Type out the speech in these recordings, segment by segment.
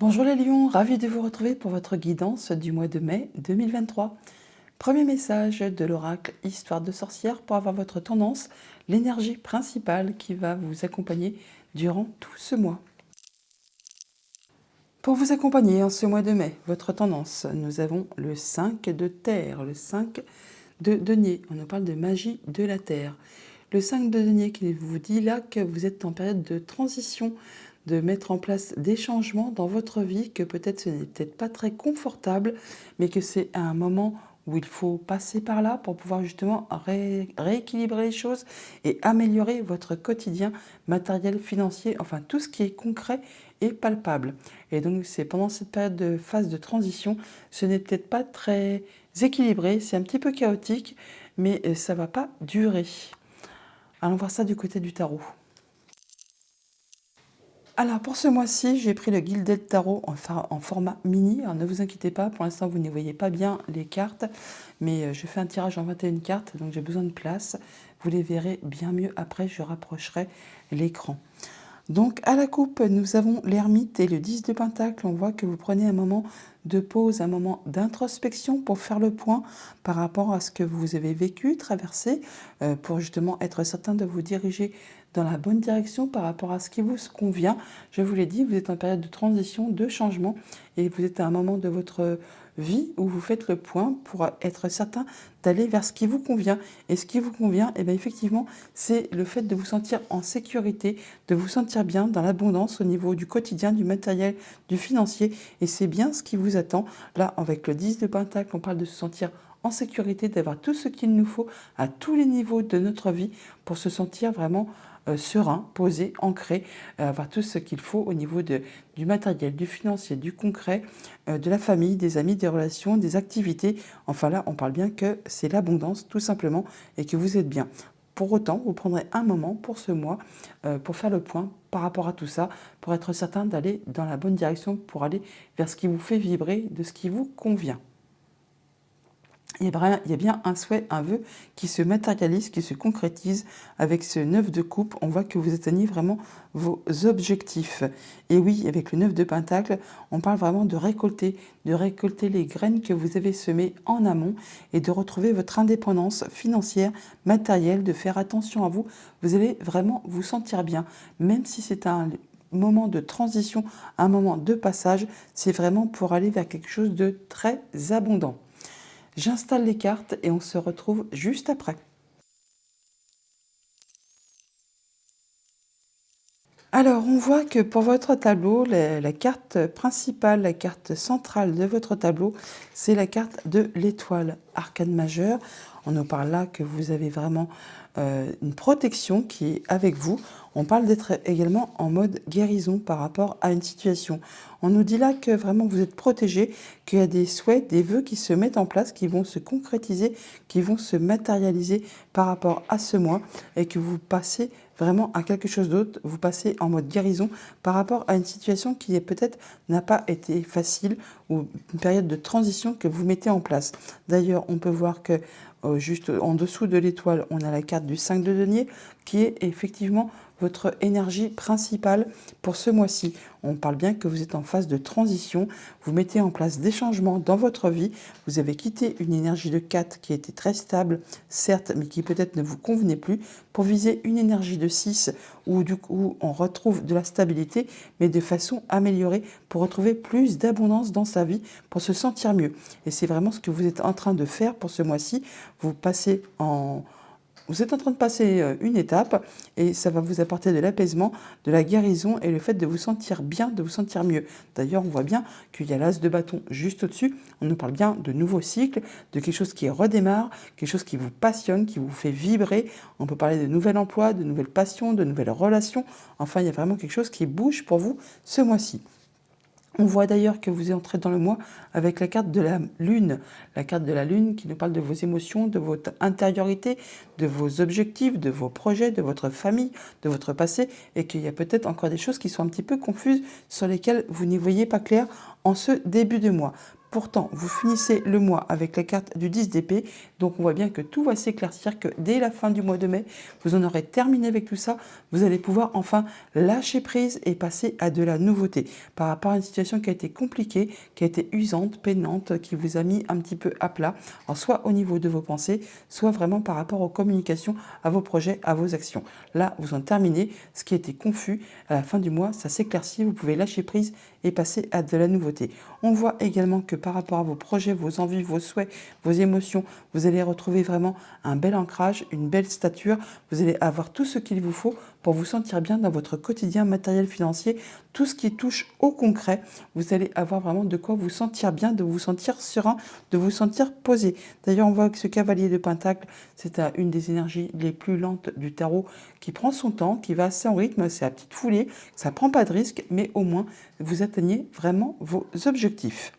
Bonjour les lions, ravi de vous retrouver pour votre guidance du mois de mai 2023. Premier message de l'oracle Histoire de sorcière pour avoir votre tendance, l'énergie principale qui va vous accompagner durant tout ce mois. Pour vous accompagner en ce mois de mai, votre tendance, nous avons le 5 de terre, le 5 de denier. On nous parle de magie de la terre. Le 5 de denier qui vous dit là que vous êtes en période de transition, de mettre en place des changements dans votre vie, que peut-être ce n'est peut-être pas très confortable, mais que c'est un moment où il faut passer par là pour pouvoir justement rééquilibrer les choses et améliorer votre quotidien matériel, financier, enfin tout ce qui est concret et palpable. Et donc c'est pendant cette période de phase de transition, ce n'est peut-être pas très équilibré, c'est un petit peu chaotique, mais ça ne va pas durer. Allons voir ça du côté du tarot. Alors pour ce mois-ci, j'ai pris le Gilded Tarot en format mini. Alors ne vous inquiétez pas, pour l'instant vous ne voyez pas bien les cartes, mais je fais un tirage en 21 cartes, donc j'ai besoin de place. Vous les verrez bien mieux après, je rapprocherai l'écran. Donc à la coupe, nous avons l'ermite et le 10 de pentacle. On voit que vous prenez un moment de pause, un moment d'introspection pour faire le point par rapport à ce que vous avez vécu, traversé, pour justement être certain de vous diriger dans la bonne direction par rapport à ce qui vous convient. Je vous l'ai dit, vous êtes en période de transition, de changement, et vous êtes à un moment de votre vie où vous faites le point pour être certain d'aller vers ce qui vous convient. Et ce qui vous convient, eh bien, effectivement, c'est le fait de vous sentir en sécurité, de vous sentir bien dans l'abondance au niveau du quotidien, du matériel, du financier. Et c'est bien ce qui vous attend. Là, avec le 10 de pentacle, on parle de se sentir en sécurité, d'avoir tout ce qu'il nous faut à tous les niveaux de notre vie pour se sentir vraiment serein, posé, ancré, avoir tout ce qu'il faut au niveau du matériel, du financier, du concret, de la famille, des amis, des relations, des activités. Enfin là, on parle bien que c'est l'abondance tout simplement et que vous êtes bien. Pour autant, vous prendrez un moment pour ce mois pour faire le point par rapport à tout ça, pour être certain d'aller dans la bonne direction, pour aller vers ce qui vous fait vibrer, de ce qui vous convient. Il y a bien un souhait, un vœu qui se matérialise, qui se concrétise avec ce 9 de coupe. On voit que vous atteignez vraiment vos objectifs. Et oui, avec le 9 de pentacle, on parle vraiment de récolter les graines que vous avez semées en amont et de retrouver votre indépendance financière, matérielle, de faire attention à vous. Vous allez vraiment vous sentir bien, même si c'est un moment de transition, un moment de passage, c'est vraiment pour aller vers quelque chose de très abondant. J'installe les cartes et on se retrouve juste après. Alors, on voit que pour votre tableau, la carte principale, la carte centrale de votre tableau, c'est la carte de l'étoile, arcane majeure. On nous parle là que vous avez vraiment une protection qui est avec vous. On parle d'être également en mode guérison par rapport à une situation. On nous dit là que vraiment vous êtes protégé, qu'il y a des souhaits, des vœux qui se mettent en place, qui vont se concrétiser, qui vont se matérialiser par rapport à ce mois et que vous passez vraiment à quelque chose d'autre, vous passez en mode guérison par rapport à une situation qui peut-être n'a pas été facile ou une période de transition que vous mettez en place. D'ailleurs, on peut voir que juste en dessous de l'étoile, on a la carte du 5 de denier qui est effectivement votre énergie principale pour ce mois-ci. On parle bien que vous êtes en phase de transition, vous mettez en place des changements dans votre vie, vous avez quitté une énergie de 4 qui était très stable, certes, mais qui peut-être ne vous convenait plus, pour viser une énergie de 6 où du coup on retrouve de la stabilité, mais de façon améliorée pour retrouver plus d'abondance dans sa vie, pour se sentir mieux. Et c'est vraiment ce que vous êtes en train de faire pour ce mois-ci. Vous êtes en train de passer une étape et ça va vous apporter de l'apaisement, de la guérison et le fait de vous sentir bien, de vous sentir mieux. D'ailleurs, on voit bien qu'il y a l'as de bâton juste au-dessus. On nous parle bien de nouveaux cycles, de quelque chose qui redémarre, quelque chose qui vous passionne, qui vous fait vibrer. On peut parler de nouvel emploi, de nouvelles passions, de nouvelles relations. Enfin, il y a vraiment quelque chose qui bouge pour vous ce mois-ci. On voit d'ailleurs que vous entrez dans le mois avec la carte de la lune. La carte de la lune qui nous parle de vos émotions, de votre intériorité, de vos objectifs, de vos projets, de votre famille, de votre passé. Et qu'il y a peut-être encore des choses qui sont un petit peu confuses sur lesquelles vous n'y voyez pas clair en ce début de mois. Pourtant, vous finissez le mois avec la carte du 10 d'épée, donc on voit bien que tout va s'éclaircir, que dès la fin du mois de mai, vous en aurez terminé avec tout ça, vous allez pouvoir enfin lâcher prise et passer à de la nouveauté par rapport à une situation qui a été compliquée, qui a été usante, peinante, qui vous a mis un petit peu à plat, alors soit au niveau de vos pensées, soit vraiment par rapport aux communications, à vos projets, à vos actions. Là, vous en terminez, ce qui était confus, à la fin du mois, ça s'éclaircit, vous pouvez lâcher prise et passer à de la nouveauté. On voit également que par rapport à vos projets, vos envies, vos souhaits, vos émotions, vous allez retrouver vraiment un bel ancrage, une belle stature, vous allez avoir tout ce qu'il vous faut pour vous sentir bien dans votre quotidien matériel financier, tout ce qui touche au concret, vous allez avoir vraiment de quoi vous sentir bien, de vous sentir serein, de vous sentir posé. D'ailleurs, on voit que ce cavalier de Pentacle, c'est une des énergies les plus lentes du tarot, qui prend son temps, qui va assez en rythme, c'est à petite foulée, ça prend pas de risque, mais au moins vous atteignez vraiment vos objectifs.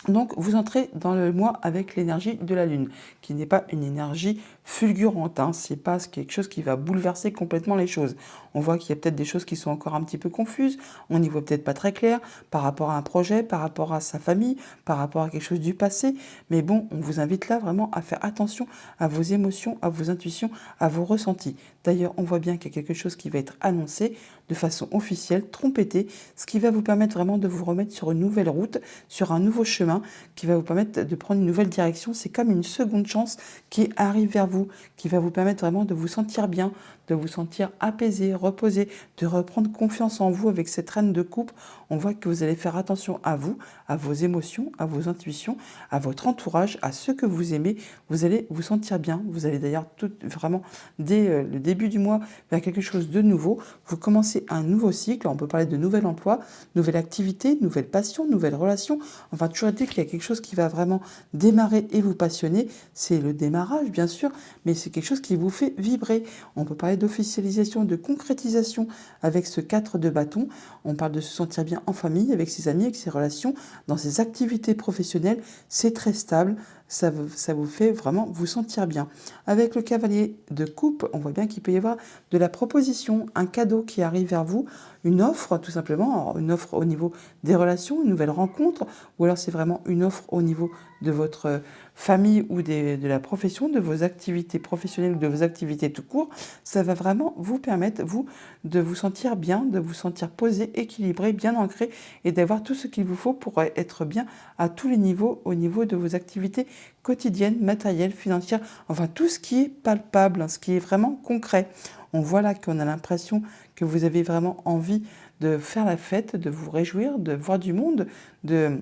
Donc, vous entrez dans le mois avec l'énergie de la Lune, qui n'est pas une énergie fulgurante, hein. C'est pas quelque chose qui va bouleverser complètement les choses. On voit qu'il y a peut-être des choses qui sont encore un petit peu confuses, on n'y voit peut-être pas très clair par rapport à un projet, par rapport à sa famille, par rapport à quelque chose du passé. Mais bon, on vous invite là vraiment à faire attention à vos émotions, à vos intuitions, à vos ressentis. D'ailleurs, on voit bien qu'il y a quelque chose qui va être annoncé de façon officielle, trompetée, ce qui va vous permettre vraiment de vous remettre sur une nouvelle route, sur un nouveau chemin, qui va vous permettre de prendre une nouvelle direction. C'est comme une seconde chance qui arrive vers vous, qui va vous permettre vraiment de vous sentir bien, de vous sentir apaisé, reposé, de reprendre confiance en vous avec cette reine de coupe. On voit que vous allez faire attention à vous, à vos émotions, à vos intuitions, à votre entourage, à ceux que vous aimez. Vous allez vous sentir bien. Vous allez d'ailleurs vraiment, dès le début du mois, vers quelque chose de nouveau. Vous commencez un nouveau cycle. On peut parler de nouvel emploi, nouvelle activité, nouvelle passion, nouvelle relation. Enfin, toujours été qu'il y a quelque chose qui va vraiment démarrer et vous passionner. C'est le démarrage, bien sûr, mais c'est quelque chose qui vous fait vibrer. On peut parler d'officialisation, de concrétisation avec ce 4 de bâton. On parle de se sentir bien en famille, avec ses amis, avec ses relations, dans ses activités professionnelles. C'est très stable. Ça vous fait vraiment vous sentir bien. Avec le cavalier de coupe, on voit bien qu'il peut y avoir de la proposition, un cadeau qui arrive vers vous, une offre tout simplement, alors, une offre au niveau des relations, une nouvelle rencontre, ou alors c'est vraiment une offre au niveau de votre famille ou de la profession, de vos activités professionnelles ou de vos activités tout court. Ça va vraiment vous permettre, vous, de vous sentir bien, de vous sentir posé, équilibré, bien ancré et d'avoir tout ce qu'il vous faut pour être bien à tous les niveaux, au niveau de vos activités quotidiennes, matérielles, financières, enfin tout ce qui est palpable, hein, ce qui est vraiment concret. On voit là qu'on a l'impression que vous avez vraiment envie de faire la fête, de vous réjouir, de voir du monde, de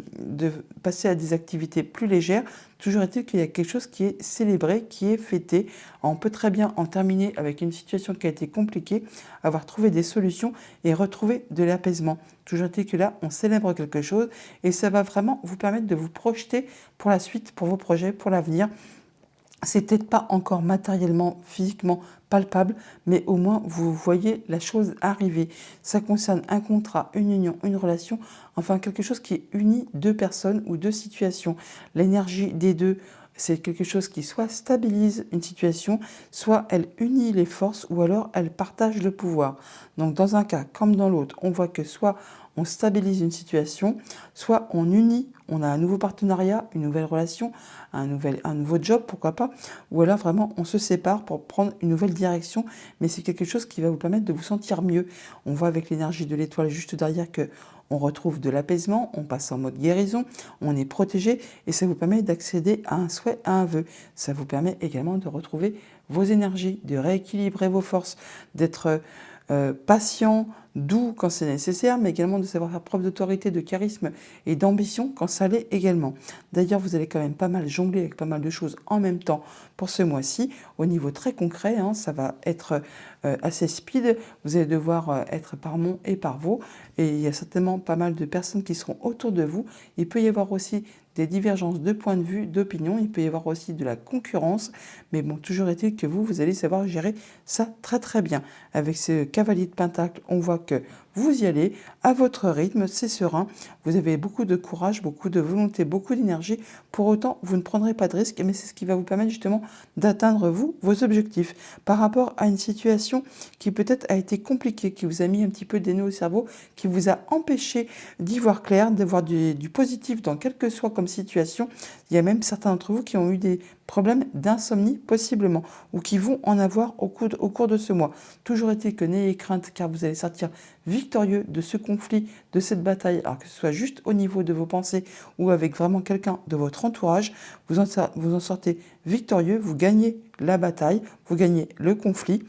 passer à des activités plus légères. Toujours est-il qu'il y a quelque chose qui est célébré, qui est fêté. On peut très bien en terminer avec une situation qui a été compliquée, avoir trouvé des solutions et retrouver de l'apaisement. Toujours est-il que là, on célèbre quelque chose et ça va vraiment vous permettre de vous projeter pour la suite, pour vos projets, pour l'avenir. C'est peut-être pas encore matériellement, physiquement palpable, mais au moins vous voyez la chose arriver. Ça concerne un contrat, une union, une relation, enfin quelque chose qui unit deux personnes ou deux situations. L'énergie des deux, c'est quelque chose qui soit stabilise une situation, soit elle unit les forces ou alors elle partage le pouvoir. Donc dans un cas comme dans l'autre, on voit que soit on stabilise une situation, soit on unit, on a un nouveau partenariat, une nouvelle relation, un nouveau job, pourquoi pas, ou alors vraiment on se sépare pour prendre une nouvelle direction, mais c'est quelque chose qui va vous permettre de vous sentir mieux. On voit avec l'énergie de l'étoile juste derrière que on retrouve de l'apaisement, on passe en mode guérison, on est protégé et ça vous permet d'accéder à un souhait, à un vœu. Ça vous permet également de retrouver vos énergies, de rééquilibrer vos forces, d'être patient, doux quand c'est nécessaire, mais également de savoir faire preuve d'autorité, de charisme et d'ambition quand ça l'est également. D'ailleurs, vous allez quand même pas mal jongler avec pas mal de choses en même temps pour ce mois-ci. Au niveau très concret, hein, ça va être assez speed. Vous allez devoir être par mon et par vos. Et il y a certainement pas mal de personnes qui seront autour de vous. Il peut y avoir aussi des divergences de points de vue, d'opinion. Il peut y avoir aussi de la concurrence. Mais bon, toujours est-il que vous allez savoir gérer ça très très bien. Avec ce cavalier de Pentacle, on voit que vous y allez à votre rythme, c'est serein, vous avez beaucoup de courage, beaucoup de volonté, beaucoup d'énergie. Pour autant, vous ne prendrez pas de risques, mais c'est ce qui va vous permettre justement d'atteindre, vous, vos objectifs. Par rapport à une situation qui peut-être a été compliquée, qui vous a mis un petit peu des nœuds au cerveau, qui vous a empêché d'y voir clair, de voir du positif dans quelle que soit comme situation. Il y a même certains d'entre vous qui ont eu des problèmes d'insomnie possiblement, ou qui vont en avoir au cours de ce mois. Toujours est-il que n'ayez crainte, car vous allez sortir victorieux de ce conflit, de cette bataille, alors que ce soit juste au niveau de vos pensées ou avec vraiment quelqu'un de votre entourage, vous en sortez victorieux, vous gagnez la bataille, vous gagnez le conflit.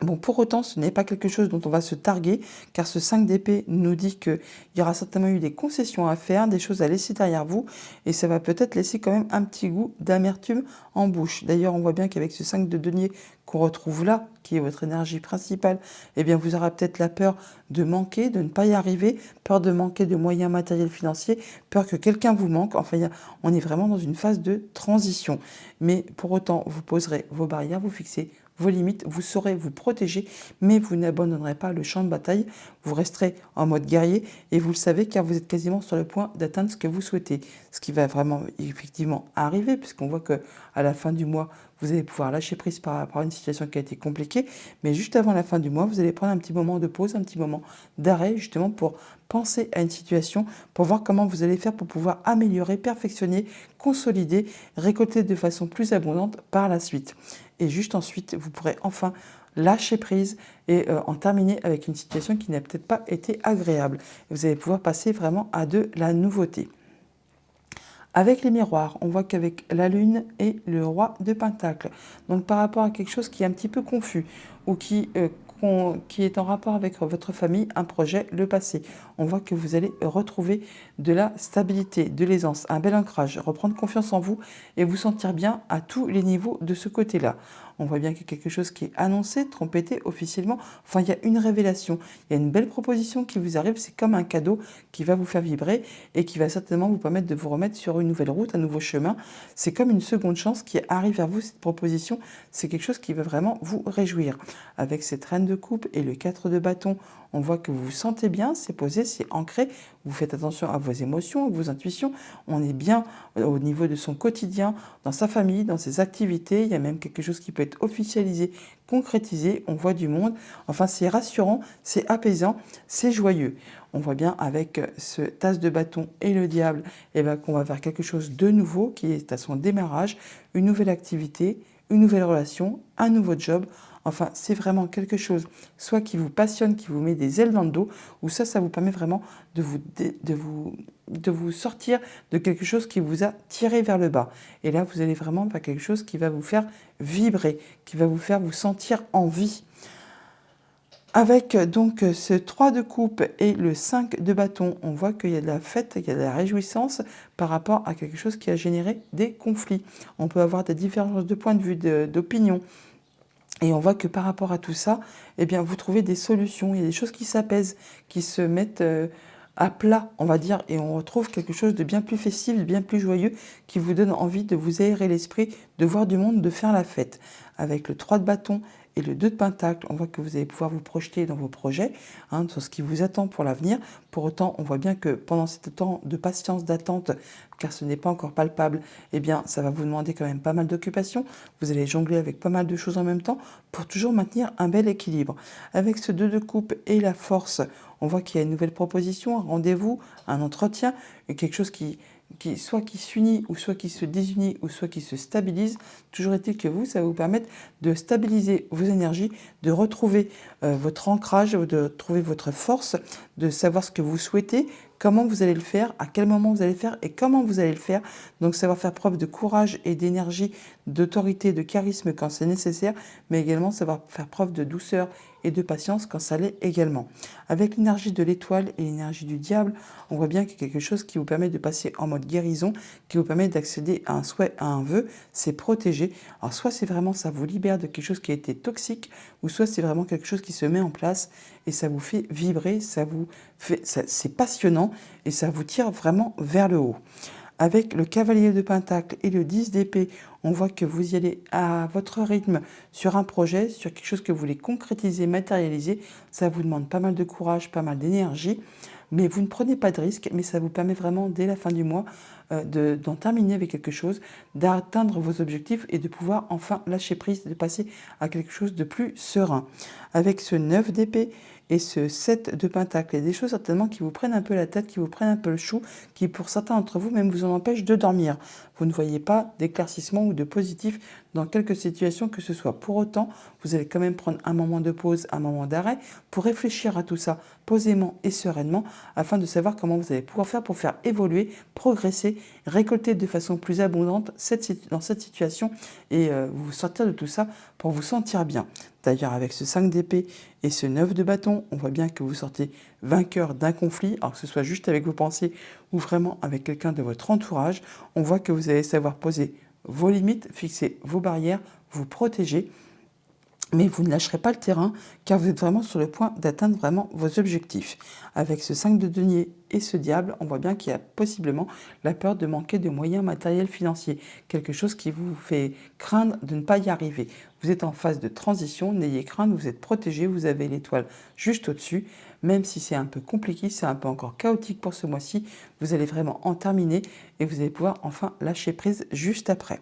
Bon, pour autant, ce n'est pas quelque chose dont on va se targuer, car ce 5 d'épée nous dit qu'il y aura certainement eu des concessions à faire, des choses à laisser derrière vous, et ça va peut-être laisser quand même un petit goût d'amertume en bouche. D'ailleurs, on voit bien qu'avec ce 5 de denier qu'on retrouve là, qui est votre énergie principale, eh bien, vous aurez peut-être la peur de manquer, de ne pas y arriver, peur de manquer de moyens matériels financiers, peur que quelqu'un vous manque. Enfin, on est vraiment dans une phase de transition. Mais pour autant, vous poserez vos barrières, vous fixez vos limites, vous saurez vous protéger, mais vous n'abandonnerez pas le champ de bataille, vous resterez en mode guerrier, et vous le savez car vous êtes quasiment sur le point d'atteindre ce que vous souhaitez. Ce qui va vraiment effectivement arriver, puisqu'on voit que à la fin du mois, vous allez pouvoir lâcher prise par rapport à une situation qui a été compliquée, mais juste avant la fin du mois, vous allez prendre un petit moment de pause, un petit moment d'arrêt, justement pour penser à une situation, pour voir comment vous allez faire pour pouvoir améliorer, perfectionner, consolider, récolter de façon plus abondante par la suite. Et juste ensuite, vous pourrez enfin lâcher prise et en terminer avec une situation qui n'a peut-être pas été agréable. Et vous allez pouvoir passer vraiment à de la nouveauté. Avec les miroirs, on voit qu'avec la lune et le roi de Pentacle, donc par rapport à quelque chose qui est un petit peu confus ou qui est en rapport avec votre famille, un projet, le passé. On voit que vous allez retrouver de la stabilité, de l'aisance, un bel ancrage, reprendre confiance en vous et vous sentir bien à tous les niveaux de ce côté-là. On voit bien qu'il y a quelque chose qui est annoncé, trompetté officiellement. Enfin, il y a une révélation, il y a une belle proposition qui vous arrive. C'est comme un cadeau qui va vous faire vibrer et qui va certainement vous permettre de vous remettre sur une nouvelle route, un nouveau chemin. C'est comme une seconde chance qui arrive vers vous, cette proposition. C'est quelque chose qui va vraiment vous réjouir. Avec cette reine de coupe et le 4 de bâton, on voit que vous vous sentez bien, c'est posé, c'est ancré. Vous faites attention à vos émotions, à vos intuitions. On est bien au niveau de son quotidien, dans sa famille, dans ses activités. Il y a même quelque chose qui peut être officialisé, concrétisé. On voit du monde. Enfin, c'est rassurant, c'est apaisant, c'est joyeux. On voit bien avec ce tasse de bâton et le diable, eh ben, qu'on va faire quelque chose de nouveau qui est à son démarrage, une nouvelle activité, une nouvelle relation, un nouveau job. Enfin, c'est vraiment quelque chose, soit qui vous passionne, qui vous met des ailes dans le dos, ou ça vous permet vraiment de vous sortir de quelque chose qui vous a tiré vers le bas. Et là, vous allez vraiment faire quelque chose qui va vous faire vibrer, qui va vous faire vous sentir en vie. Avec donc ce 3 de coupe et le 5 de bâton, on voit qu'il y a de la fête, il y a de la réjouissance par rapport à quelque chose qui a généré des conflits. On peut avoir des différences de point de vue, d'opinion. Et on voit que par rapport à tout ça, eh bien, vous trouvez des solutions. Il y a des choses qui s'apaisent, qui se mettent à plat, on va dire. Et on retrouve quelque chose de bien plus festif, de bien plus joyeux, qui vous donne envie de vous aérer l'esprit, de voir du monde, de faire la fête. Avec le 3 de bâton et le 2 de pentacle, on voit que vous allez pouvoir vous projeter dans vos projets, sur ce qui vous attend pour l'avenir. Pour autant, on voit bien que pendant ce temps de patience, d'attente, car ce n'est pas encore palpable, eh bien, ça va vous demander quand même pas mal d'occupation. Vous allez jongler avec pas mal de choses en même temps pour toujours maintenir un bel équilibre. Avec ce 2 de coupe et la force, on voit qu'il y a une nouvelle proposition, un rendez-vous, un entretien, quelque chose qui soit qui s'unit, ou soit qui se désunit, ou soit qui se stabilise. Toujours est-il que ça va vous permettre de stabiliser vos énergies, de retrouver votre ancrage, de trouver votre force, de savoir ce que vous souhaitez, comment vous allez le faire, à quel moment vous allez le faire et comment vous allez le faire. Donc savoir faire preuve de courage et d'énergie, d'autorité, de charisme quand c'est nécessaire, mais également savoir faire preuve de douceur et de patience quand ça l'est également. Avec l'énergie de l'étoile et l'énergie du diable, on voit bien qu'il y a quelque chose qui vous permet de passer en mode guérison, qui vous permet d'accéder à un souhait, à un vœu, c'est protéger. Alors soit c'est vraiment ça vous libère de quelque chose qui a été toxique, ou soit c'est vraiment quelque chose qui se met en place et ça vous fait vibrer, c'est passionnant et ça vous tire vraiment vers le haut. Avec le cavalier de pentacle et le 10 d'épée, on voit que vous y allez à votre rythme sur un projet, sur quelque chose que vous voulez concrétiser, matérialiser. Ça vous demande pas mal de courage, pas mal d'énergie, mais vous ne prenez pas de risque, mais ça vous permet vraiment, dès la fin du mois, d'en terminer avec quelque chose, d'atteindre vos objectifs et de pouvoir enfin lâcher prise, de passer à quelque chose de plus serein. Avec ce 9 d'épée et ce 7 de pentacle, il y a des choses certainement qui vous prennent un peu la tête, qui vous prennent un peu le chou, qui pour certains d'entre vous même vous en empêchent de dormir. Vous ne voyez pas d'éclaircissement ou de positif dans quelque situation que ce soit. Pour autant, vous allez quand même prendre un moment de pause, un moment d'arrêt pour réfléchir à tout ça posément et sereinement afin de savoir comment vous allez pouvoir faire pour faire évoluer, progresser, récolter de façon plus abondante dans cette situation et vous sortir de tout ça pour vous sentir bien. D'ailleurs, avec ce 5 d'épée et ce 9 de bâton, on voit bien que vous sortez vainqueur d'un conflit, alors que ce soit juste avec vos pensées ou vraiment avec quelqu'un de votre entourage. On voit que vous allez savoir poser vos limites, fixer vos barrières, vous protéger, mais vous ne lâcherez pas le terrain car vous êtes vraiment sur le point d'atteindre vraiment vos objectifs. Avec ce 5 de denier et ce diable, on voit bien qu'il y a possiblement la peur de manquer de moyens matériels financiers, quelque chose qui vous fait craindre de ne pas y arriver. Vous êtes en phase de transition, n'ayez crainte, vous êtes protégé, vous avez l'étoile juste au-dessus. Même si c'est un peu compliqué, c'est un peu encore chaotique pour ce mois-ci, vous allez vraiment en terminer et vous allez pouvoir enfin lâcher prise juste après.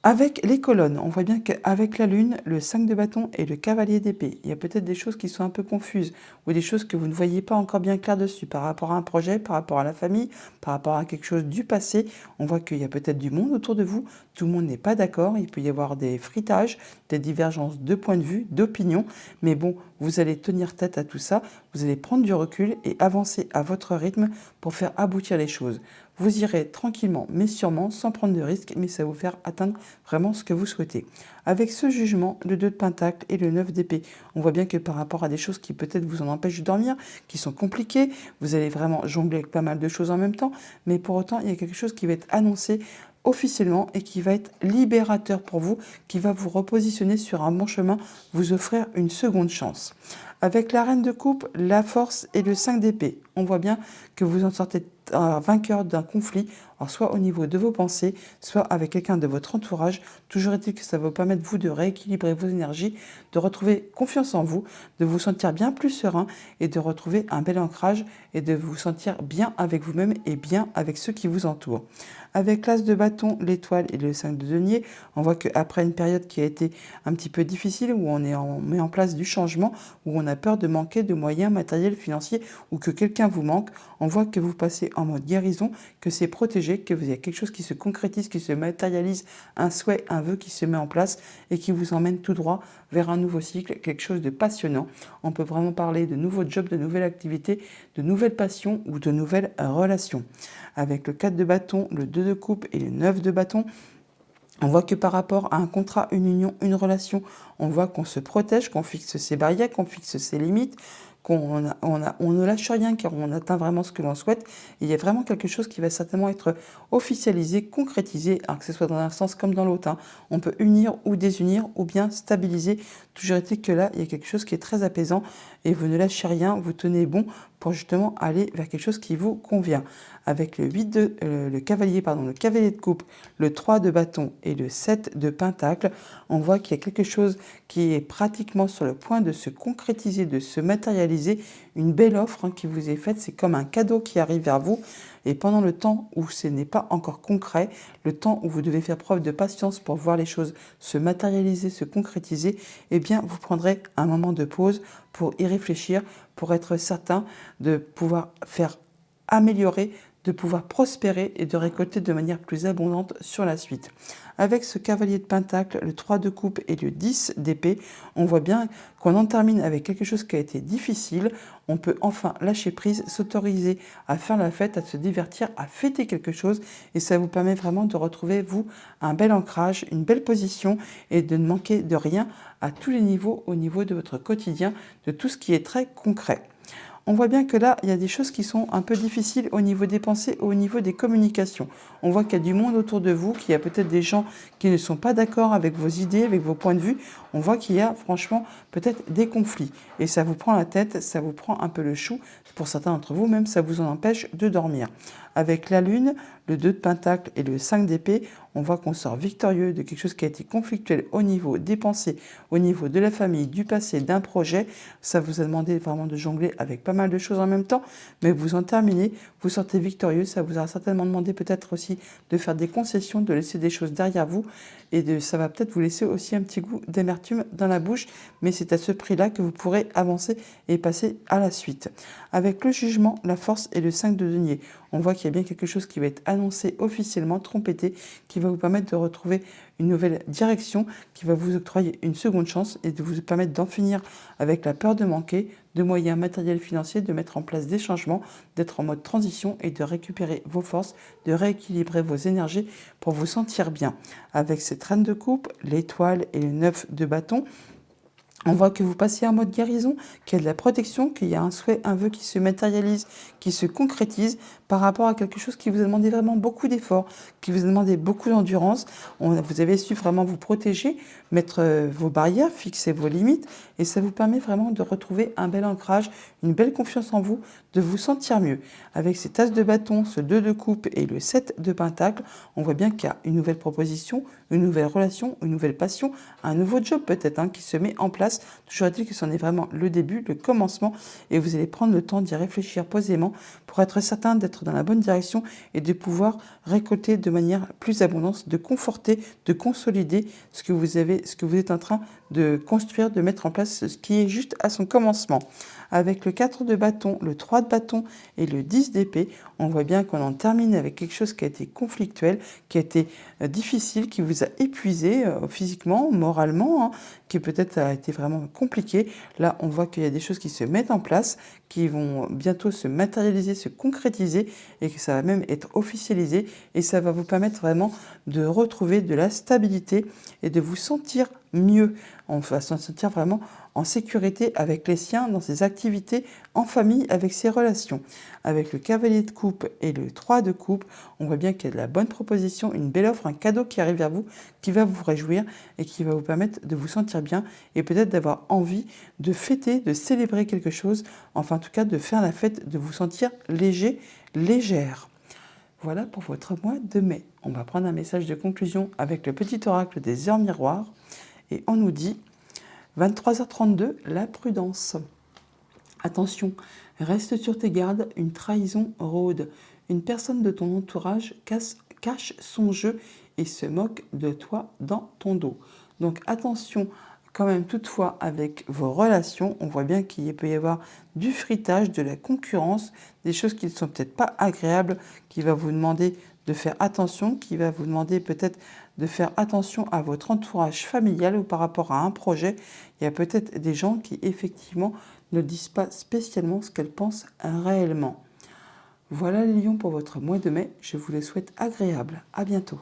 Avec les colonnes, on voit bien qu'avec la lune, le 5 de bâton et le cavalier d'épée, il y a peut-être des choses qui sont un peu confuses ou des choses que vous ne voyez pas encore bien clair dessus par rapport à un projet, par rapport à la famille, par rapport à quelque chose du passé. On voit qu'il y a peut-être du monde autour de vous, tout le monde n'est pas d'accord, il peut y avoir des fritages, des divergences de points de vue, d'opinion, mais bon, vous allez tenir tête à tout ça, vous allez prendre du recul et avancer à votre rythme pour faire aboutir les choses. Vous irez tranquillement, mais sûrement, sans prendre de risques, mais ça va vous faire atteindre vraiment ce que vous souhaitez. Avec ce jugement, le 2 de pentacle et le 9 d'épée, on voit bien que par rapport à des choses qui peut-être vous en empêchent de dormir, qui sont compliquées, vous allez vraiment jongler avec pas mal de choses en même temps, mais pour autant, il y a quelque chose qui va être annoncé officiellement et qui va être libérateur pour vous, qui va vous repositionner sur un bon chemin, vous offrir une seconde chance. Avec la reine de coupe, la force et le 5 d'épée, on voit bien que vous en sortez un vainqueur d'un conflit, alors soit au niveau de vos pensées, soit avec quelqu'un de votre entourage. Toujours est-il que ça va vous permettre, vous, de rééquilibrer vos énergies, de retrouver confiance en vous, de vous sentir bien plus serein et de retrouver un bel ancrage et de vous sentir bien avec vous-même et bien avec ceux qui vous entourent. Avec l'as de bâton, l'étoile et le 5 de denier, on voit qu'après une période qui a été un petit peu difficile, où on met en place du changement, où on a peur de manquer de moyens matériels, financiers, ou que quelqu'un vous manque, on voit que vous passez en mode guérison, que c'est protégé, que vous avez quelque chose qui se concrétise, qui se matérialise, un souhait, un vœu qui se met en place et qui vous emmène tout droit vers un nouveau cycle, quelque chose de passionnant. On peut vraiment parler de nouveaux jobs, de nouvelles activités, de nouvelles passions ou de nouvelles relations. Avec le 4 de bâton, le 2 de coupe et le 9 de bâton, on voit que par rapport à un contrat, une union, une relation, on voit qu'on se protège, qu'on fixe ses barrières, qu'on fixe ses limites, qu'on on ne lâche rien car on atteint vraiment ce que l'on souhaite. Et il y a vraiment quelque chose qui va certainement être officialisé, concrétisé, alors que ce soit dans un sens comme dans l'autre, hein. On peut unir ou désunir ou bien stabiliser. Toujours est-il que là, il y a quelque chose qui est très apaisant et vous ne lâchez rien, vous tenez bon pour justement aller vers quelque chose qui vous convient. Avec le cavalier de coupe, le 3 de bâton et le 7 de pentacle, on voit qu'il y a quelque chose qui est pratiquement sur le point de se concrétiser, de se matérialiser, une belle offre, hein, qui vous est faite, c'est comme un cadeau qui arrive vers vous. Et pendant le temps où ce n'est pas encore concret, le temps où vous devez faire preuve de patience pour voir les choses se matérialiser, se concrétiser, eh bien vous prendrez un moment de pause pour y réfléchir, pour être certain de pouvoir faire améliorer, de pouvoir prospérer et de récolter de manière plus abondante sur la suite. Avec ce cavalier de pentacle, le 3 de coupe et le 10 d'épée, on voit bien qu'on en termine avec quelque chose qui a été difficile. On peut enfin lâcher prise, s'autoriser à faire la fête, à se divertir, à fêter quelque chose. Et ça vous permet vraiment de retrouver, vous, un bel ancrage, une belle position et de ne manquer de rien à tous les niveaux, au niveau de votre quotidien, de tout ce qui est très concret. On voit bien que là, il y a des choses qui sont un peu difficiles au niveau des pensées, au niveau des communications. On voit qu'il y a du monde autour de vous, qu'il y a peut-être des gens qui ne sont pas d'accord avec vos idées, avec vos points de vue. On voit qu'il y a franchement peut-être des conflits. Et ça vous prend la tête, ça vous prend un peu le chou. Pour certains d'entre vous, même, ça vous en empêche de dormir. Avec la lune, le 2 de pentacle et le 5 d'épée, on voit qu'on sort victorieux de quelque chose qui a été conflictuel au niveau des pensées, au niveau de la famille, du passé, d'un projet. Ça vous a demandé vraiment de jongler avec pas mal de choses en même temps, mais vous en terminez, vous sortez victorieux. Ça vous a certainement demandé peut-être aussi de faire des concessions, de laisser des choses derrière vous, et ça va peut-être vous laisser aussi un petit goût d'amertume dans la bouche, mais c'est à ce prix-là que vous pourrez avancer et passer à la suite. Avec le jugement, la force et le 5 de denier, on voit qu'il y a bien quelque chose qui va être annoncé officiellement, trompetté, qui va vous permettre de retrouver une nouvelle direction, qui va vous octroyer une seconde chance et de vous permettre d'en finir avec la peur de manquer, de moyens matériels financiers, de mettre en place des changements, d'être en mode transition et de récupérer vos forces, de rééquilibrer vos énergies pour vous sentir bien. Avec cette reine de coupe, l'étoile et le 9 de bâton, on voit que vous passez en mode guérison, qu'il y a de la protection, qu'il y a un souhait, un vœu qui se matérialise, qui se concrétise par rapport à quelque chose qui vous a demandé vraiment beaucoup d'efforts, qui vous a demandé beaucoup d'endurance. Vous avez su vraiment vous protéger, mettre vos barrières, fixer vos limites, et ça vous permet vraiment de retrouver un bel ancrage, une belle confiance en vous, de vous sentir mieux. Avec ces tasses de bâton, ce 2 de coupe et le 7 de pentacle, on voit bien qu'il y a une nouvelle proposition, une nouvelle relation, une nouvelle passion, un nouveau job peut-être qui se met en place. Toujours est-il que c'en est vraiment le début, le commencement, et vous allez prendre le temps d'y réfléchir posément pour être certain d'être dans la bonne direction et de pouvoir récolter de manière plus abondante, de conforter, de consolider ce que vous avez, ce que vous êtes en train de construire, de mettre en place, ce qui est juste à son commencement. Avec le 4 de bâton, le 3 de bâton et le 10 d'épée, on voit bien qu'on en termine avec quelque chose qui a été conflictuel, qui a été difficile, qui vous a épuisé physiquement, moralement, qui peut-être a été vraiment compliqué. Là, on voit qu'il y a des choses qui se mettent en place, qui vont bientôt se matérialiser, se concrétiser, et que ça va même être officialisé, et ça va vous permettre vraiment de retrouver de la stabilité et de vous sentir mieux. On va se sentir vraiment en sécurité avec les siens, dans ses activités, en famille, avec ses relations. Avec le cavalier de coupe et le 3 de coupe, on voit bien qu'il y a de la bonne proposition, une belle offre, un cadeau qui arrive vers vous, qui va vous réjouir et qui va vous permettre de vous sentir bien et peut-être d'avoir envie de fêter, de célébrer quelque chose, enfin en tout cas de faire la fête, de vous sentir léger, légère. Voilà pour votre mois de mai. On va prendre un message de conclusion avec le petit oracle des heures miroirs et on nous dit 23h32, la prudence. Attention, reste sur tes gardes, une trahison rôde. Une personne de ton entourage cache son jeu et se moque de toi dans ton dos. Donc attention quand même toutefois avec vos relations, on voit bien qu'il peut y avoir du fritage, de la concurrence, des choses qui ne sont peut-être pas agréables, qui va vous demander de faire attention, qui va vous demander peut-être de faire attention à votre entourage familial ou par rapport à un projet. Il y a peut-être des gens qui effectivement ne disent pas spécialement ce qu'elles pensent réellement. Voilà les lions pour votre mois de mai, je vous le souhaite agréable. À bientôt.